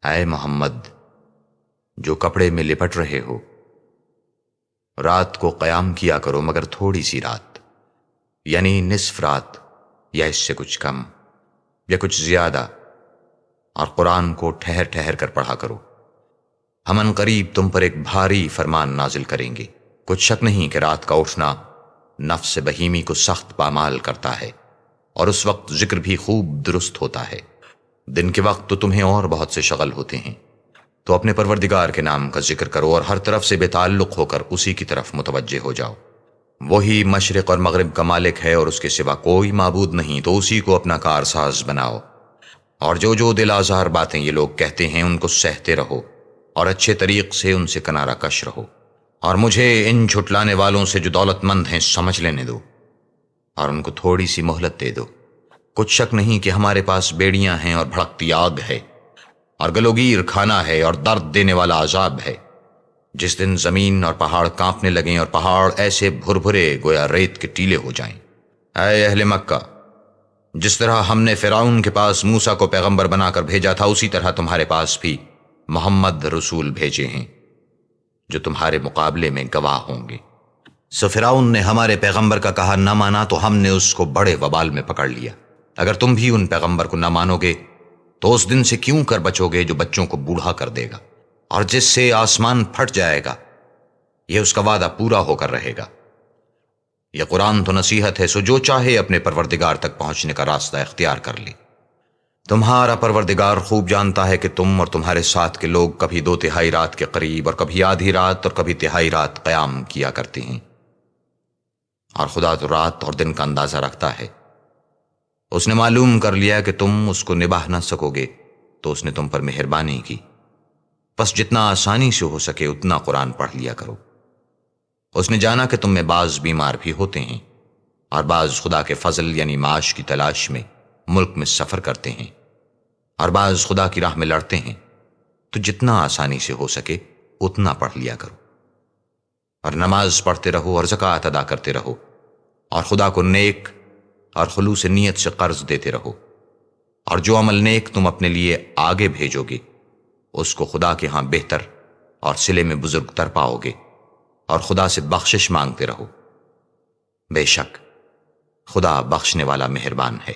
اے محمد، جو کپڑے میں لپٹ رہے ہو، رات کو قیام کیا کرو مگر تھوڑی سی رات، یعنی نصف رات یا اس سے کچھ کم یا کچھ زیادہ، اور قرآن کو ٹھہر ٹھہر کر پڑھا کرو۔ ہم ان قریب تم پر ایک بھاری فرمان نازل کریں گے۔ کچھ شک نہیں کہ رات کا اٹھنا نفس بہیمی کو سخت پامال کرتا ہے، اور اس وقت ذکر بھی خوب درست ہوتا ہے۔ دن کے وقت تو تمہیں اور بہت سے شغل ہوتے ہیں، تو اپنے پروردگار کے نام کا ذکر کرو اور ہر طرف سے بے تعلق ہو کر اسی کی طرف متوجہ ہو جاؤ۔ وہی مشرق اور مغرب کا مالک ہے اور اس کے سوا کوئی معبود نہیں، تو اسی کو اپنا کارساز بناؤ۔ اور جو دل آزار باتیں یہ لوگ کہتے ہیں ان کو سہتے رہو، اور اچھے طریق سے ان سے کنارہ کش رہو، اور مجھے ان جھٹلانے والوں سے جو دولت مند ہیں سمجھ لینے دو، اور ان کو تھوڑی سی مہلت دے دو۔ کچھ شک نہیں کہ ہمارے پاس بیڑیاں ہیں اور بھڑکتی آگ ہے، اور گلوگیر کھانا ہے اور درد دینے والا عذاب ہے۔ جس دن زمین اور پہاڑ کانپنے لگیں اور پہاڑ ایسے بھربھرے گویا ریت کے ٹیلے ہو جائیں۔ اے اہل مکہ، جس طرح ہم نے فرعون کے پاس موسیٰ کو پیغمبر بنا کر بھیجا تھا، اسی طرح تمہارے پاس بھی محمد رسول بھیجے ہیں جو تمہارے مقابلے میں گواہ ہوں گے۔ سو فرعون نے ہمارے پیغمبر کا کہا نہ مانا تو ہم نے اس کو بڑے وبال میں پکڑ لیا۔ اگر تم بھی ان پیغمبر کو نہ مانو گے تو اس دن سے کیوں کر بچو گے جو بچوں کو بوڑھا کر دے گا، اور جس سے آسمان پھٹ جائے گا، یہ اس کا وعدہ پورا ہو کر رہے گا۔ یہ قرآن تو نصیحت ہے، سو جو چاہے اپنے پروردگار تک پہنچنے کا راستہ اختیار کر لے۔ تمہارا پروردگار خوب جانتا ہے کہ تم اور تمہارے ساتھ کے لوگ کبھی 2/3 رات کے قریب اور کبھی آدھی رات اور کبھی 1/3 رات قیام کیا کرتے ہیں، اور خدا تو رات اور دن کا اندازہ رکھتا ہے۔ اس نے معلوم کر لیا کہ تم اس کو نبھا نہ سکو گے، تو اس نے تم پر مہربانی کی، پس جتنا آسانی سے ہو سکے اتنا قرآن پڑھ لیا کرو۔ اس نے جانا کہ تم میں بعض بیمار بھی ہوتے ہیں، اور بعض خدا کے فضل یعنی معاش کی تلاش میں ملک میں سفر کرتے ہیں، اور بعض خدا کی راہ میں لڑتے ہیں، تو جتنا آسانی سے ہو سکے اتنا پڑھ لیا کرو، اور نماز پڑھتے رہو اور زکوٰۃ ادا کرتے رہو، اور خدا کو نیک اور خلوص نیت سے قرض دیتے رہو، اور جو عمل نیک تم اپنے لیے آگے بھیجو گے اس کو خدا کے ہاں بہتر اور صلے میں بزرگ تر پاؤ گے، اور خدا سے بخشش مانگتے رہو، بے شک خدا بخشنے والا مہربان ہے۔